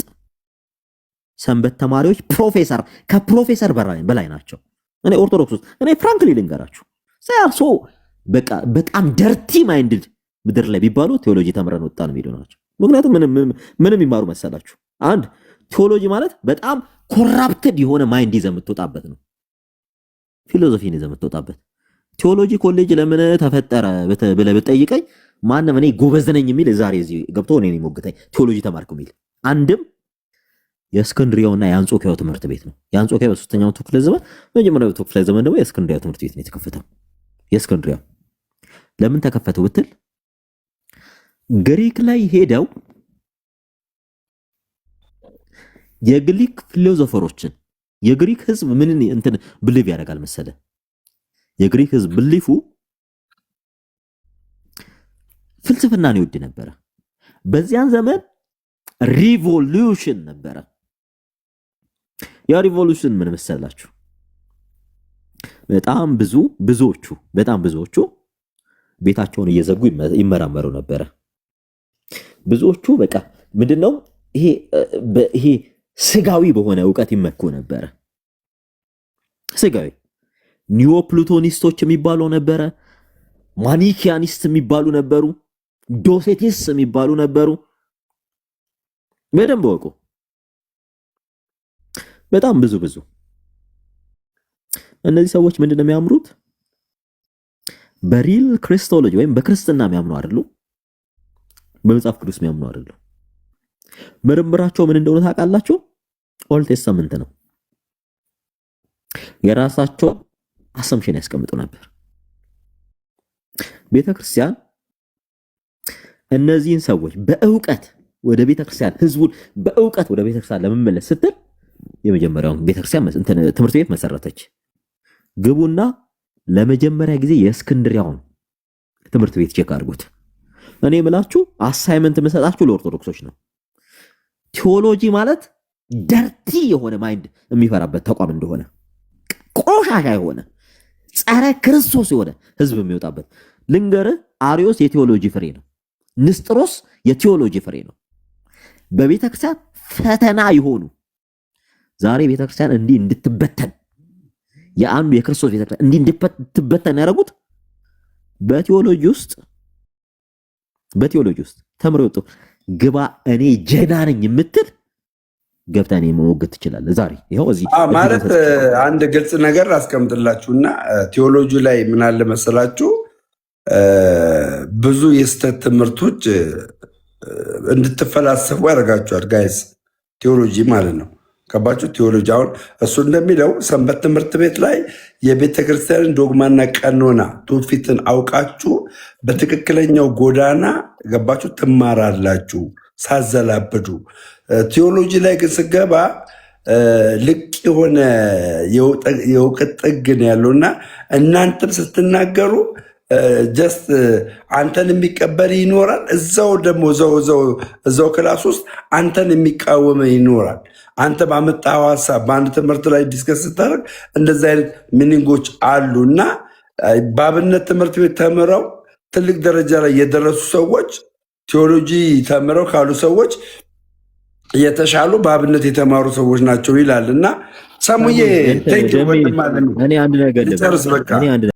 ሰንበት ተማሪዎች ፕሮፌሰር ከፕሮፌሰር በላይ ናቸው። እኔ ኦርቶዶክስ ውስጥ እኔ ፍራንክሊ ልንገራችሁ ሳያሶ በቃ በጣም ደርቲ ማይንድድ ምድር ላይ ቢባሉ ቴዎሎጂ ተምረን ወጣን የሚሉ ናቸው። ምክንያቱም ምንም ይማሩ መሰላችሁ? አንድ ቴዎሎጂ ማለት በጣም ኮራፕትድ የሆነ ማይንድ ይዘህ የምትወጣበት ነው። ፊሎሶፊን ይዘህ የምትወጣበት ቴዎሎጂ ኮሌጅ ለምን ተፈጠረ ብለህ ብትጠይቀኝ ማንም እኔ ጎበዝ ነኝ የሚል ዛሬ እዚህ ገብቶ እኔን ይሞግተኝ ቴዎሎጂ ተማርኩ የሚል አንድም የእስክንድሪያውና የአንጾኪያው ትምህርት ቤት ነው። የአንጾኪያው በሶስተኛው ክፍለ ዘመን በመጀመሪያው ክፍለ ዘመን ደግሞ የእስክንድሪያው ትምህርት ቤት ነው የተከፈተው። የእስክንድሪያው ለምን ተከፈተው ብትል ግሪክ ላይ ሄደው የግሪክ ፊሎሶፈሮችን የግሪክ ህዝብ ምን እንትን ብሊቭ ያደርጋል መሰለ? የግሪክ ህዝብ ብሊፉ ፍልስፍናን ይወድ ነበረ። በዚያን ዘመን ሪቮሉሽን ነበረ። ያ ሪቮሉሽን ምን መሰላችሁ? በጣም ብዙዎቹ ቤታቸውን እየዘጉ ይመራመሩ ነበረ። ብዙዎቹ በቃ ምንድነው ይሄ ስጋዊ በሆነ ዕውቀት ይመኩ ነበረ። ስጋዊ ኒዮፕሉቶኒስቶች የሚባሉ ነበረ፣ ማኒኪያኒስት የሚባሉ ነበሩ፣ ዶሴቲስ የሚባሉ ነበሩ። በደንብ ወቁ። በጣም ብዙ እነዚህ ሰዎች ምንድነው የሚያምሩት? በሪል ክሪስቶሎጂ ወይም በክርስትና የሚያምኑ አይደሉ፣ በመጽሐፍ ቅዱስ የሚያምኑ አይደሉ። ምርምራቸው ምን እንደሆነ ታውቃላችሁ? ኦልድ ቴስተመንት ነው። የራሳቸው አሰምሽን ያስቀምጡ ነበር። ቤተክርስቲያን እነዚህን ሰዎች በእውቀት ወደ ቤተክርስቲያን ህዝቡን በእውቀት ወደ ቤተክርስቲያን ለመመለስ ስትል የመጀመሪያውን ቤተክርስቲያን ትምህርት ቤት መሰረተች። ግቡና ለመጀመሪያ ጊዜ የእስክንድሪያውን ትምህርት ቤት ቼክ አድርጉት። እኔ የምላችሁ አሳይመንት የምሰጣችሁ ለኦርቶዶክሶች ነው። ቴዎሎጂ ማለት ደርቲ የሆነ ማይንድ የሚፈራበት ተቋም እንደሆነ፣ ቆሻሻ የሆነ ጸረ ክርስቶስ የሆነ ህዝብ የሚወጣበት ልንገርህ። አሪዮስ የቴዎሎጂ ፍሬ ነው። ንስጥሮስ የቴዎሎጂ ፍሬ ነው። በቤተክርስቲያን ፈተና የሆኑ ዛሬ ቤተክርስቲያን እንዲህ እንድትበተን የአንዱ የክርስቶስ ቤተክርስቲያን እንዲህ እንድትበተን ያደረጉት በቴዎሎጂ ውስጥ ተምሮ ወጡ። ግባ እኔ ጀና ነኝ የምትል ገብተህ እኔ መሞገት ትችላለህ። ዛሬ ይኸው እዚህ ማለት አንድ ግልጽ ነገር አስቀምጥላችሁና ቴዎሎጂ ላይ ምን አለ መሰላችሁ፣ ብዙ የስተት ትምህርቶች እንድትፈላሰፉ ያደርጋችኋል ጋይስ። ቴዎሎጂ ማለት ነው ገባችሁ? ቴዎሎጂ አሁን እሱ እንደሚለው ሰንበት ትምህርት ቤት ላይ የቤተ ክርስቲያንን ዶግማና ቀኖና ትውፊትን አውቃችሁ በትክክለኛው ጎዳና ገባችሁ ትማራላችሁ ሳዘላብዱ። ቴዎሎጂ ላይ ግን ስገባ ልቅ የሆነ የእውቀት ጥግን ያለውና እናንተም ስትናገሩ ጀስት አንተን የሚቀበል ይኖራል፣ እዛው ደግሞ እዛው ክላስ ውስጥ አንተን የሚቃወመ ይኖራል። አንተ ባመጣው ሀሳብ በአንድ ትምህርት ላይ ዲስከስ ስታደርግ እንደዚህ አይነት ሚኒንጎች አሉ እና በአብነት ትምህርት ቤት ተምረው ትልቅ ደረጃ ላይ የደረሱ ሰዎች ቴዎሎጂ ተምረው ካሉ ሰዎች የተሻሉ በአብነት የተማሩ ሰዎች ናቸው ይላል እና ሰሙዬ እኔ አንድ ነገር